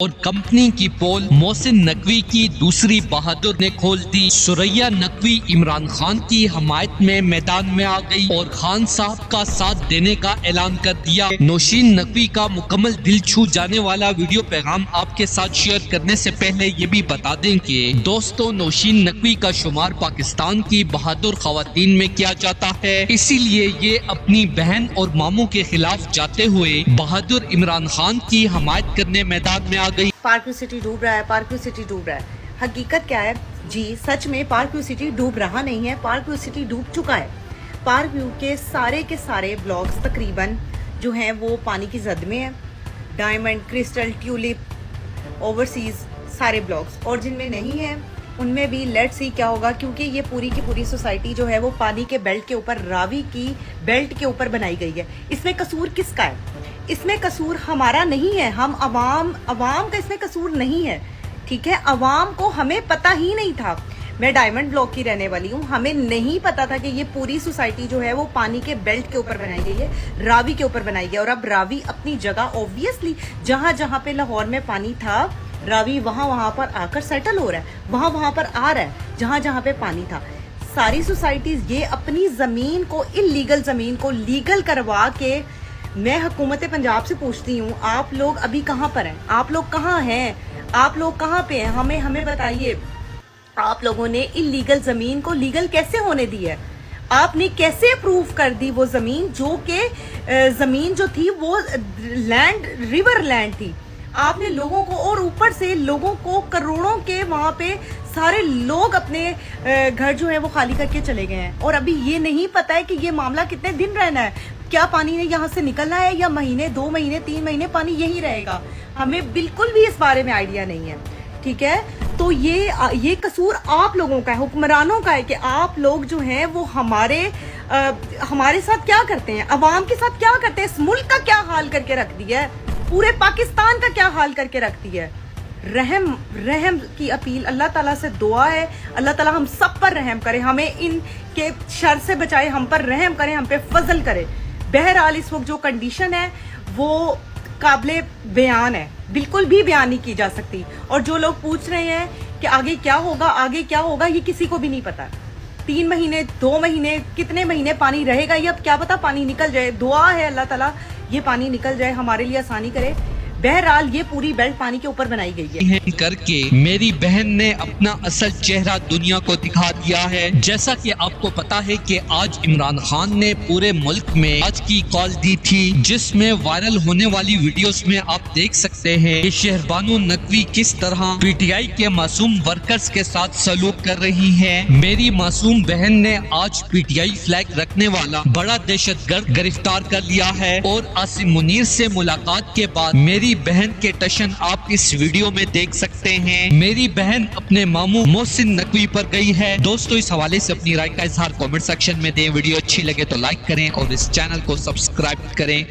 और कंपनी की पोल मोहसिन नकवी की दूसरी बहादुर ने खोल दी। सुरैया नकवी इमरान खान की हमायत में मैदान में आ गई और खान साहब का साथ देने का ऐलान कर दिया। नौशीन नकवी का मुकम्मल दिल छू जाने वाला वीडियो पैगाम आपके साथ शेयर करने से पहले ये भी बता दें कि दोस्तों, नौशीन नकवी का शुमार पाकिस्तान की बहादुर खवातीन में किया जाता है, इसीलिए ये अपनी बहन और मामू के खिलाफ जाते हुए बहादुर इमरान खान की हमायत करने मैदान में आ गई। पार्क सिटी डूब रहा है, पार्क सिटी डूब रहा है। हकीकत क्या है जी? सच में पार्क सिटी डूब रहा नहीं है, पार्क सिटी डूब चुका है। पार्क व्यू के सारे ब्लॉग्स तकरीबन जो हैं वो पानी की जद में है। डायमंड, क्रिस्टल, ट्यूलिप, ओवरसीज सारे ब्लॉग्स, और जिनमें नहीं है उनमें भी लेट्स सी क्या होगा, क्योंकि ये पूरी की पूरी सोसाइटी जो है वो पानी के बेल्ट के ऊपर, रावी की बेल्ट के ऊपर बनाई गई है। इसमें कसूर किसका है? इसमें कसूर हमारा नहीं है, हम अवाम का इसमें कसूर नहीं है, ठीक है। अवाम को हमें पता ही नहीं था। मैं डायमंड ब्लॉक की रहने वाली हूँ, हमें नहीं पता था कि ये पूरी सोसाइटी जो है वो पानी के बेल्ट के ऊपर बनाई गई है, रावी के ऊपर बनाई गई है। और अब रावी अपनी जगह ऑब्वियसली जहां पे लाहौर में पानी था, रावी वहां पर आकर सेटल हो रहा है, वहां पर आ रहा है जहां पे पानी था। सारी सोसाइटीज ये अपनी जमीन को, इलीगल जमीन को लीगल करवा के, मैं हुकूमत पंजाब से पूछती हूँ, आप लोग अभी कहाँ पर हैं? आप लोग कहाँ हैं? आप लोग कहाँ पे हैं? हमें बताइए। आप लोगों ने इलीगल जमीन को लीगल कैसे होने दी है? आपने कैसे अप्रूव कर दी वो जमीन, जो कि जमीन जो थी वो लैंड, रिवर लैंड थी। आपने लोगों को, और ऊपर से लोगों को करोड़ों के वहां पे सारे लोग अपने घर जो है वो खाली करके चले गए हैं, और अभी ये नहीं पता है कि ये मामला कितने दिन रहना है। क्या पानी ने यहाँ से निकलना है, या महीने, 2 महीने, 3 महीने पानी यही रहेगा? हमें बिल्कुल भी इस बारे में आइडिया नहीं है, ठीक है। तो ये कसूर आप लोगों का है, हुक्मरानों का है, कि आप लोग जो हैं वो हमारे साथ क्या करते हैं, अवाम के साथ क्या करते हैं, इस मुल्क का क्या हाल करके रख दिया है, पूरे पाकिस्तान का क्या हाल करके रख दिया है। रहम की अपील, अल्लाह ताला से दुआ है, अल्लाह ताला हम सब पर रहम करे, हमें इनके शर से बचाए, हम पर रहम करे, हम पे फजल करे। बहरहाल इस वक्त जो कंडीशन है वो काबिले बयान है, बिल्कुल भी बयान नहीं की जा सकती। और जो लोग पूछ रहे हैं कि आगे क्या होगा, ये किसी को भी नहीं पता। 3 महीने, 2 महीने, कितने महीने पानी रहेगा ये अब क्या पता। पानी निकल जाए, दुआ है अल्लाह ताला ये पानी निकल जाए, हमारे लिए आसानी करे। बहरहाल ये पूरी बेल्ट पानी के ऊपर बनाई गई है। करके मेरी बहन ने अपना असल चेहरा दुनिया को दिखा दिया है। जैसा कि आपको पता है कि आज इमरान खान ने पूरे मुल्क में आज की कॉल दी थी, जिसमें वायरल होने वाली वीडियोस में आप देख सकते हैं कि शहरबानो नकवी किस तरह पीटीआई के मासूम वर्कर्स के साथ सलूक कर रही है। मेरी मासूम बहन ने आज पीटीआई फ्लैग रखने वाला बड़ा दहशतगर्द गिरफ्तार कर लिया है, और आसिम मुनीर से मुलाकात के बाद मेरी बहन के टशन आप इस वीडियो में देख सकते हैं। मेरी बहन अपने मामू मोहसिन नकवी पर गई है। दोस्तों, इस हवाले से अपनी राय का इजहार कमेंट सेक्शन में दें। वीडियो अच्छी लगे तो लाइक करें और इस चैनल को सब्सक्राइब करें।